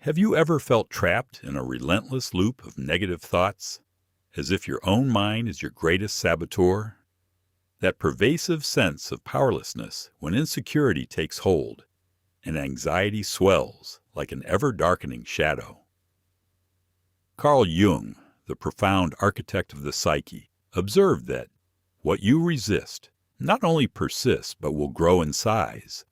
Have you ever felt trapped in a relentless loop of negative thoughts, as if your own mind is your greatest saboteur? That pervasive sense of powerlessness when insecurity takes hold and anxiety swells like an ever-darkening shadow. Carl Jung, the profound architect of the psyche, observed that what you resist not only persists but will grow in size.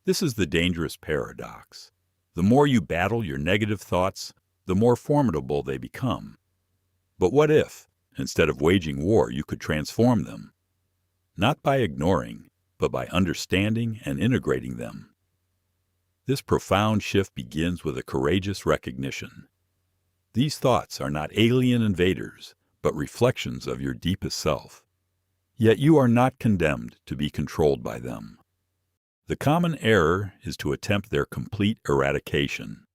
This is the dangerous paradox. The more you battle your negative thoughts, the more formidable they become. But what if, instead of waging war, you could transform them? Not by ignoring, but by understanding and integrating them. This profound shift begins with a courageous recognition. These thoughts are not alien invaders, but reflections of your deepest self. Yet you are not condemned to be controlled by them. The common error is to attempt their complete eradication,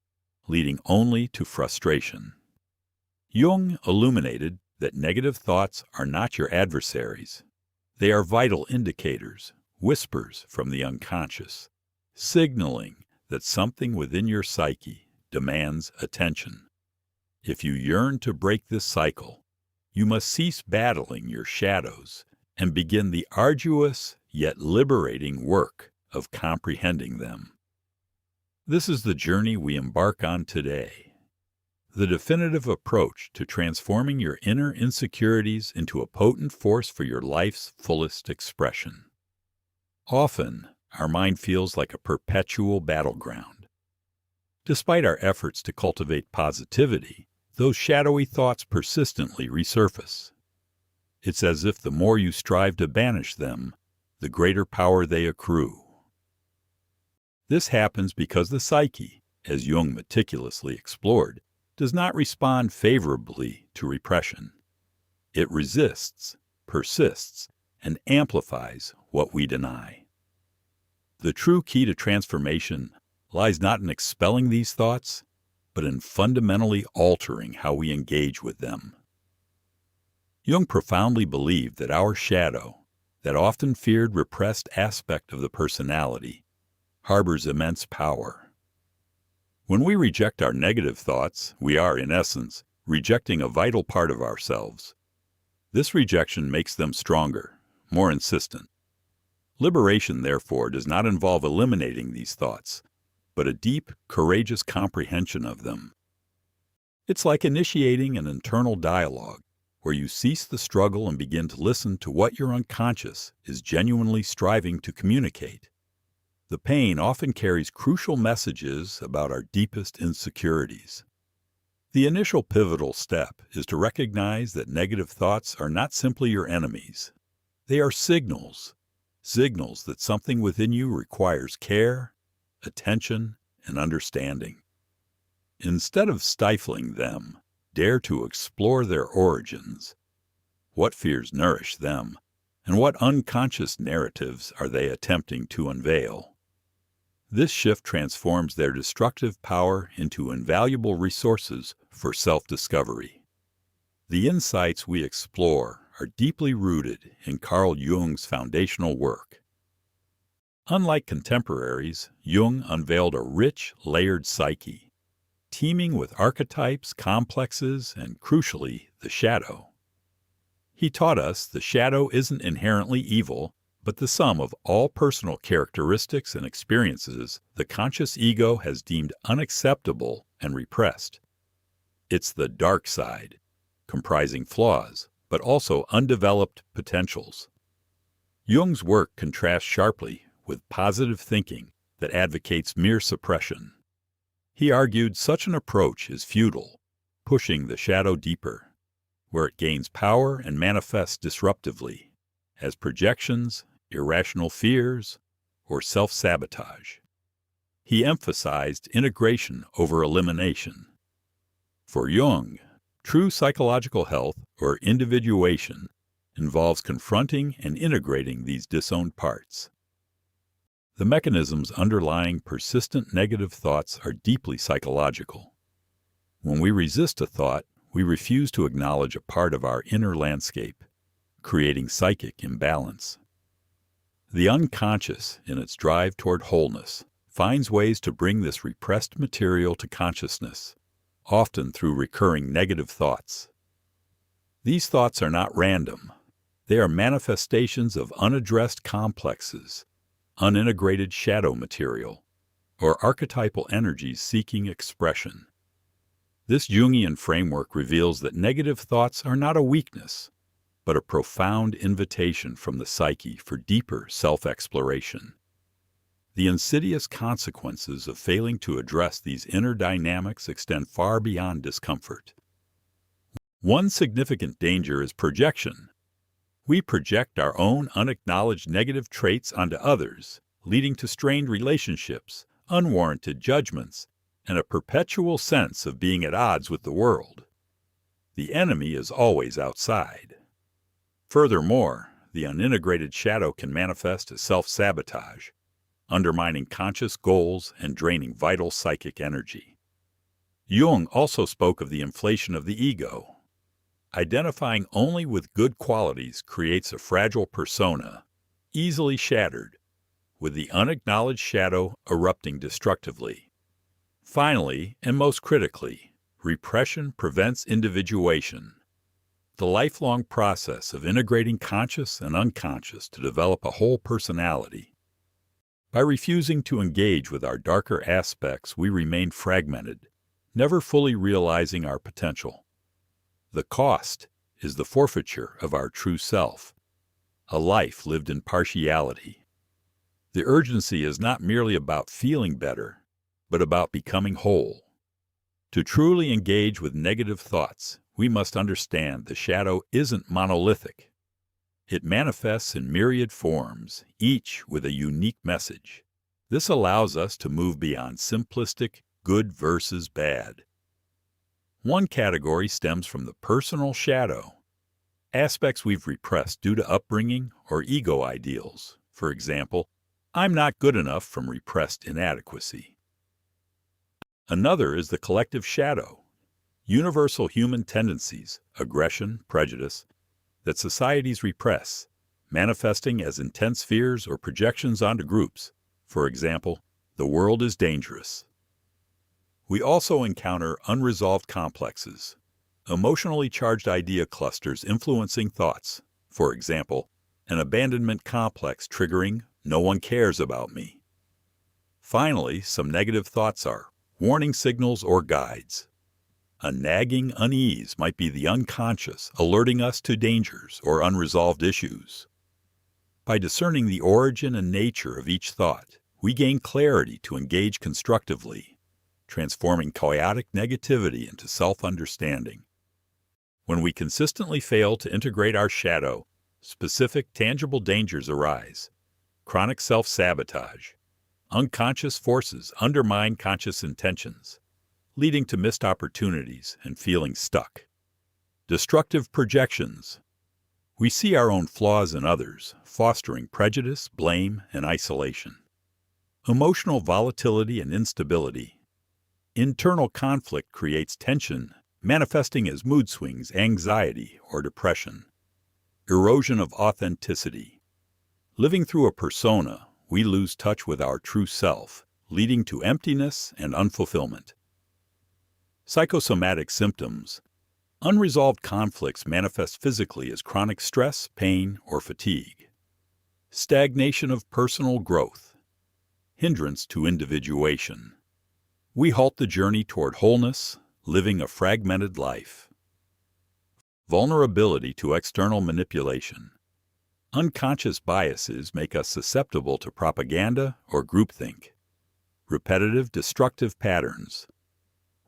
leading only to frustration. Jung illuminated that negative thoughts are not your adversaries. They are vital indicators, whispers from the unconscious, signaling that something within your psyche demands attention. If you yearn to break this cycle, you must cease battling your shadows and begin the arduous yet liberating work of comprehending them. This is the journey we embark on today, the definitive approach to transforming your inner insecurities into a potent force for your life's fullest expression. Often, our mind feels like a perpetual battleground. Despite our efforts to cultivate positivity, those shadowy thoughts persistently resurface. It's as if the more you strive to banish them, the greater power they accrue. This happens because the psyche, as Jung meticulously explored, does not respond favorably to repression. It resists, persists, and amplifies what we deny. The true key to transformation lies not in expelling these thoughts, but in fundamentally altering how we engage with them. Jung profoundly believed that our shadow, that often feared repressed aspect of the personality, harbors immense power. When we reject our negative thoughts, we are, in essence, rejecting a vital part of ourselves. This rejection makes them stronger, more insistent. Liberation, therefore, does not involve eliminating these thoughts, but a deep, courageous comprehension of them. It's like initiating an internal dialogue, where you cease the struggle and begin to listen to what your unconscious is genuinely striving to communicate. The pain often carries crucial messages about our deepest insecurities. The initial pivotal step is to recognize that negative thoughts are not simply your enemies. They are signals that something within you requires care, attention, and understanding. Instead of stifling them, dare to explore their origins. What fears nourish them, and what unconscious narratives are they attempting to unveil? This shift transforms their destructive power into invaluable resources for self-discovery. The insights we explore are deeply rooted in Carl Jung's foundational work. Unlike contemporaries, Jung unveiled a rich, layered psyche, teeming with archetypes, complexes, and, crucially, the shadow. He taught us the shadow isn't inherently evil, but the sum of all personal characteristics and experiences the conscious ego has deemed unacceptable and repressed. It's the dark side, comprising flaws, but also undeveloped potentials. Jung's work contrasts sharply with positive thinking that advocates mere suppression. He argued such an approach is futile, pushing the shadow deeper, where it gains power and manifests disruptively, as projections, irrational fears, or self-sabotage. He emphasized integration over elimination. For Jung, true psychological health, or individuation, involves confronting and integrating these disowned parts. The mechanisms underlying persistent negative thoughts are deeply psychological. When we resist a thought, we refuse to acknowledge a part of our inner landscape, creating psychic imbalance. The unconscious, in its drive toward wholeness, finds ways to bring this repressed material to consciousness, often through recurring negative thoughts. These thoughts are not random. They are manifestations of unaddressed complexes, unintegrated shadow material, or archetypal energies seeking expression. This Jungian framework reveals that negative thoughts are not a weakness, but a profound invitation from the psyche for deeper self-exploration. The insidious consequences of failing to address these inner dynamics extend far beyond discomfort. One significant danger is projection. We project our own unacknowledged negative traits onto others, leading to strained relationships, unwarranted judgments, and a perpetual sense of being at odds with the world. The enemy is always outside. Furthermore, the unintegrated shadow can manifest as self-sabotage, undermining conscious goals and draining vital psychic energy. Jung also spoke of the inflation of the ego. Identifying only with good qualities creates a fragile persona, easily shattered, with the unacknowledged shadow erupting destructively. Finally, and most critically, repression prevents individuation, the lifelong process of integrating conscious and unconscious to develop a whole personality. By refusing to engage with our darker aspects, we remain fragmented, never fully realizing our potential. The cost is the forfeiture of our true self, a life lived in partiality. The urgency is not merely about feeling better, but about becoming whole. To truly engage with negative thoughts, we must understand the shadow isn't monolithic. It manifests in myriad forms, each with a unique message. This allows us to move beyond simplistic good versus bad. One category stems from the personal shadow, aspects we've repressed due to upbringing or ego ideals. For example, I'm not good enough from repressed inadequacy. Another is the collective shadow, universal human tendencies, aggression, prejudice, that societies repress, manifesting as intense fears or projections onto groups. For example, the world is dangerous. We also encounter unresolved complexes, emotionally charged idea clusters influencing thoughts. For example, an abandonment complex triggering "no one cares about me." Finally, some negative thoughts are warning signals or guides. A nagging unease might be the unconscious alerting us to dangers or unresolved issues. By discerning the origin and nature of each thought, we gain clarity to engage constructively, transforming chaotic negativity into self-understanding. When we consistently fail to integrate our shadow, specific tangible dangers arise. Chronic self-sabotage. Unconscious forces undermine conscious intentions, leading to missed opportunities and feeling stuck. Destructive projections. We see our own flaws in others, fostering prejudice, blame, and isolation. Emotional volatility and instability. Internal conflict creates tension, manifesting as mood swings, anxiety, or depression. Erosion of authenticity. Living through a persona, we lose touch with our true self, leading to emptiness and unfulfillment. Psychosomatic symptoms. Unresolved conflicts manifest physically as chronic stress, pain, or fatigue. Stagnation of personal growth. Hindrance to individuation. We halt the journey toward wholeness, living a fragmented life. Vulnerability to external manipulation. Unconscious biases make us susceptible to propaganda or groupthink. Repetitive, destructive patterns.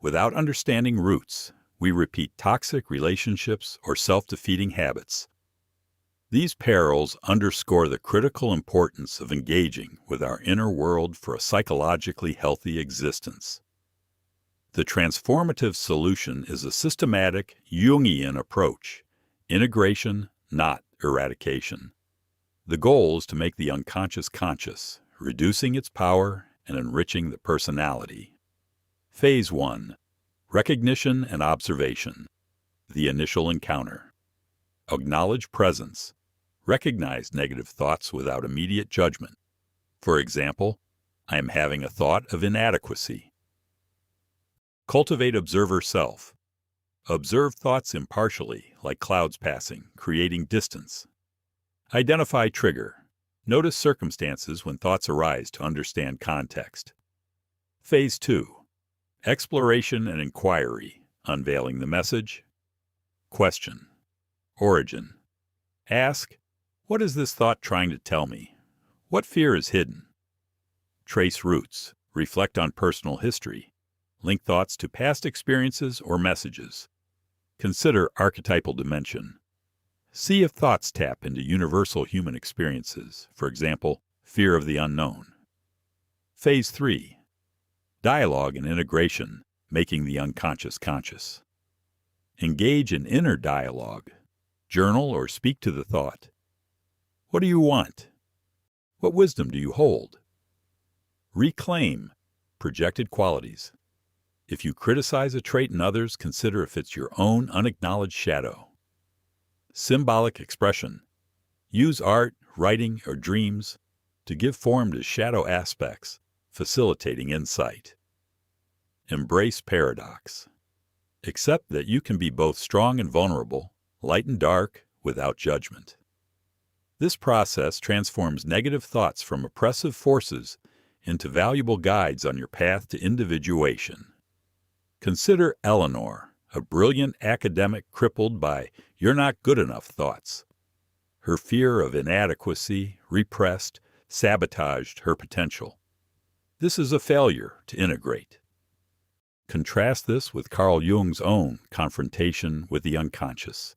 Without understanding roots, we repeat toxic relationships or self-defeating habits. These perils underscore the critical importance of engaging with our inner world for a psychologically healthy existence. The transformative solution is a systematic Jungian approach, integration, not eradication. The goal is to make the unconscious conscious, reducing its power and enriching the personality. Phase 1. Recognition and observation. The initial encounter. Acknowledge presence. Recognize negative thoughts without immediate judgment. For example, I am having a thought of inadequacy. Cultivate observer self. Observe thoughts impartially, like clouds passing, creating distance. Identify trigger. Notice circumstances when thoughts arise to understand context. Phase 2. Exploration and inquiry, unveiling the message. Question. Origin. Ask, what is this thought trying to tell me? What fear is hidden? Trace roots. Reflect on personal history. Link thoughts to past experiences or messages. Consider archetypal dimension. See if thoughts tap into universal human experiences, for example, fear of the unknown. Phase 3. Dialogue and integration, making the unconscious conscious. Engage in inner dialogue. Journal or speak to the thought. What do you want? What wisdom do you hold? Reclaim projected qualities. If you criticize a trait in others, consider if it's your own unacknowledged shadow. Symbolic expression. Use art, writing, or dreams to give form to shadow aspects, facilitating insight. Embrace paradox. Accept that you can be both strong and vulnerable, light and dark, without judgment. This process transforms negative thoughts from oppressive forces into valuable guides on your path to individuation. Consider Eleanor, a brilliant academic crippled by "you're not good enough" thoughts. Her fear of inadequacy, repressed, sabotaged her potential. This is a failure to integrate. Contrast this with Carl Jung's own confrontation with the unconscious.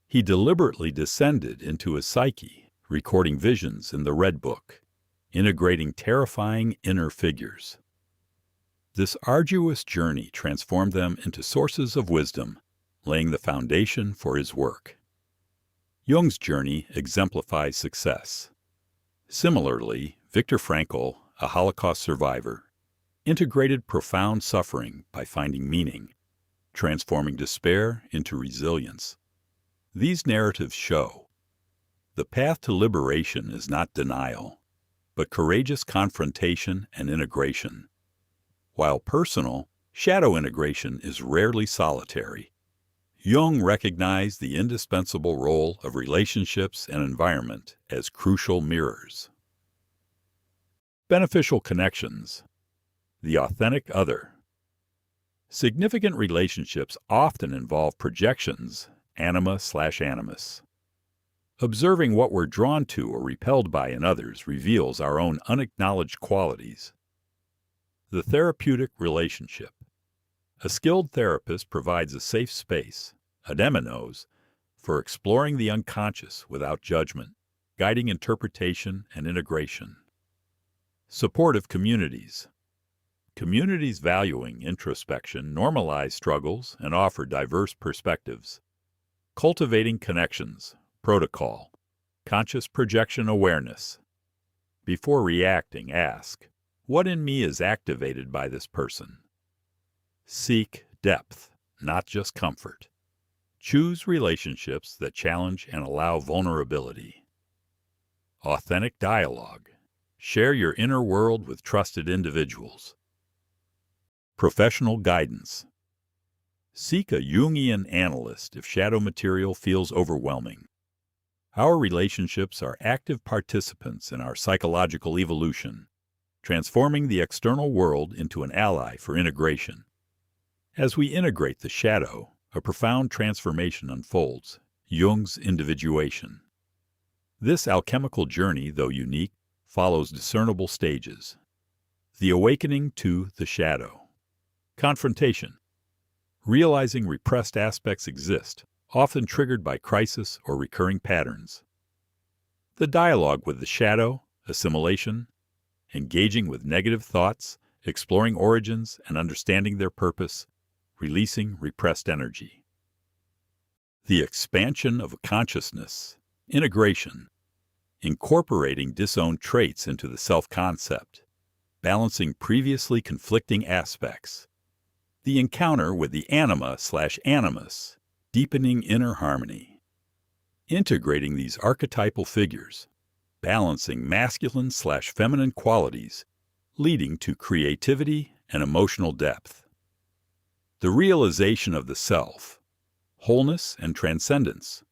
He deliberately descended into his psyche, recording visions in the Red Book, integrating terrifying inner figures. This arduous journey transformed them into sources of wisdom, laying the foundation for his work. Jung's journey exemplifies success. Similarly, Viktor Frankl, a Holocaust survivor, integrated profound suffering by finding meaning, transforming despair into resilience. These narratives show the path to liberation is not denial, but courageous confrontation and integration. While personal, shadow integration is rarely solitary. Jung recognized the indispensable role of relationships and environment as crucial mirrors. Beneficial connections. The authentic other. Significant relationships often involve projections, anima/animus. Observing what we're drawn to or repelled by in others reveals our own unacknowledged qualities. The therapeutic relationship. A skilled therapist provides a safe space, ademenos, for exploring the unconscious without judgment, guiding interpretation and integration. Supportive communities. Communities valuing introspection normalize struggles and offer diverse perspectives. Cultivating connections, protocol, conscious projection awareness. Before reacting, ask, what in me is activated by this person? Seek depth, not just comfort. Choose relationships that challenge and allow vulnerability. Authentic dialogue. Share your inner world with trusted individuals. Professional guidance. Seek a Jungian analyst if shadow material feels overwhelming. Our relationships are active participants in our psychological evolution, transforming the external world into an ally for integration. As we integrate the shadow, a profound transformation unfolds, Jung's individuation. This alchemical journey, though unique, follows discernible stages. The awakening to the shadow. Confrontation. Realizing repressed aspects exist, often triggered by crisis or recurring patterns. The dialogue with the shadow, assimilation, engaging with negative thoughts, exploring origins and understanding their purpose, releasing repressed energy. The expansion of consciousness, integration, incorporating disowned traits into the self-concept, balancing previously conflicting aspects. The encounter with the anima/animus, deepening inner harmony. Integrating these archetypal figures, balancing masculine/feminine qualities, leading to creativity and emotional depth. The realization of the self, wholeness and transcendence.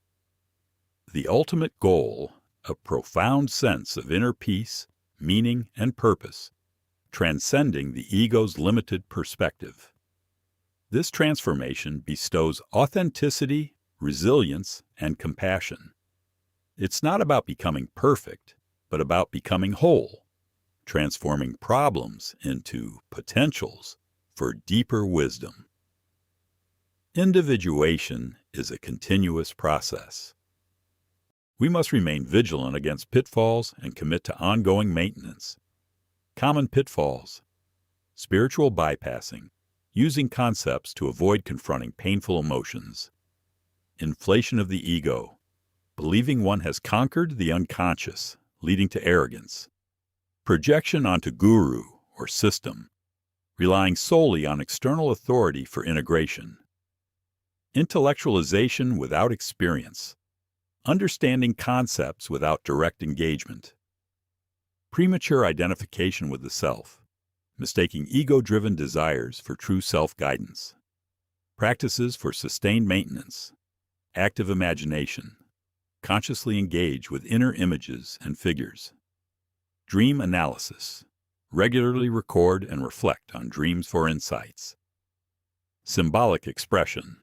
The ultimate goal, a profound sense of inner peace, meaning, and purpose, transcending the ego's limited perspective. This transformation bestows authenticity, resilience, and compassion. It's not about becoming perfect, but about becoming whole, transforming problems into potentials for deeper wisdom. Individuation is a continuous process. We must remain vigilant against pitfalls and commit to ongoing maintenance. Common pitfalls: spiritual bypassing, using concepts to avoid confronting painful emotions. Inflation of the ego, believing one has conquered the unconscious, leading to arrogance. Projection onto guru or system, relying solely on external authority for integration. Intellectualization without experience, understanding concepts without direct engagement. Premature identification with the self, mistaking ego-driven desires for true self-guidance. Practices for sustained maintenance. Active imagination, consciously engage with inner images and figures. Dream analysis, regularly record and reflect on dreams for insights. Symbolic expression,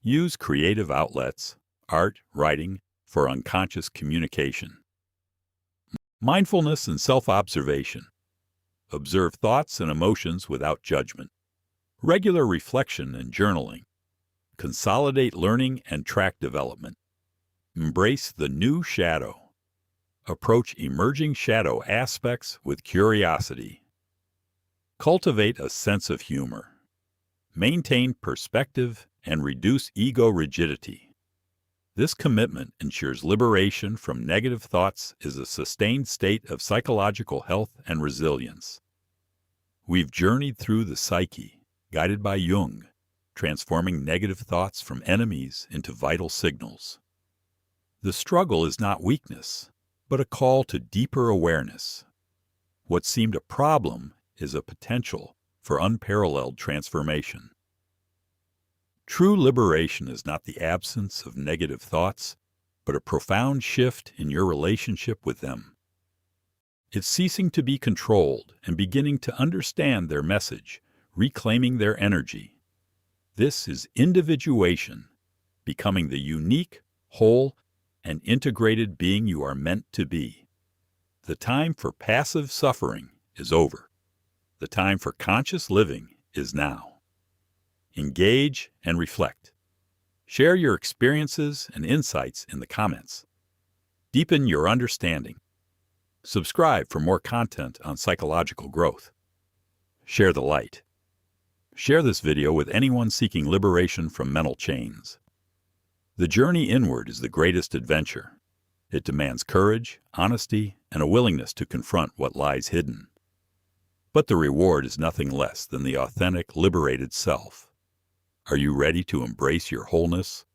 use creative outlets, art, writing, for unconscious communication. Mindfulness and self-observation, observe thoughts and emotions without judgment. Regular reflection and journaling, consolidate learning and track development. Embrace the new shadow. Approach emerging shadow aspects with curiosity. Cultivate a sense of humor. Maintain perspective and reduce ego rigidity. This commitment ensures liberation from negative thoughts is a sustained state of psychological health and resilience. We've journeyed through the psyche, guided by Jung, transforming negative thoughts from enemies into vital signals. The struggle is not weakness, but a call to deeper awareness. What seemed a problem is a potential for unparalleled transformation. True liberation is not the absence of negative thoughts, but a profound shift in your relationship with them. It's ceasing to be controlled and beginning to understand their message, reclaiming their energy. This is individuation, becoming the unique, whole, and integrated being you are meant to be. The time for passive suffering is over. The time for conscious living is now. Engage and reflect. Share your experiences and insights in the comments. Deepen your understanding. Subscribe for more content on psychological growth. Share the light. Share this video with anyone seeking liberation from mental chains. The journey inward is the greatest adventure. It demands courage, honesty, and a willingness to confront what lies hidden. But the reward is nothing less than the authentic, liberated self. Are you ready to embrace your wholeness,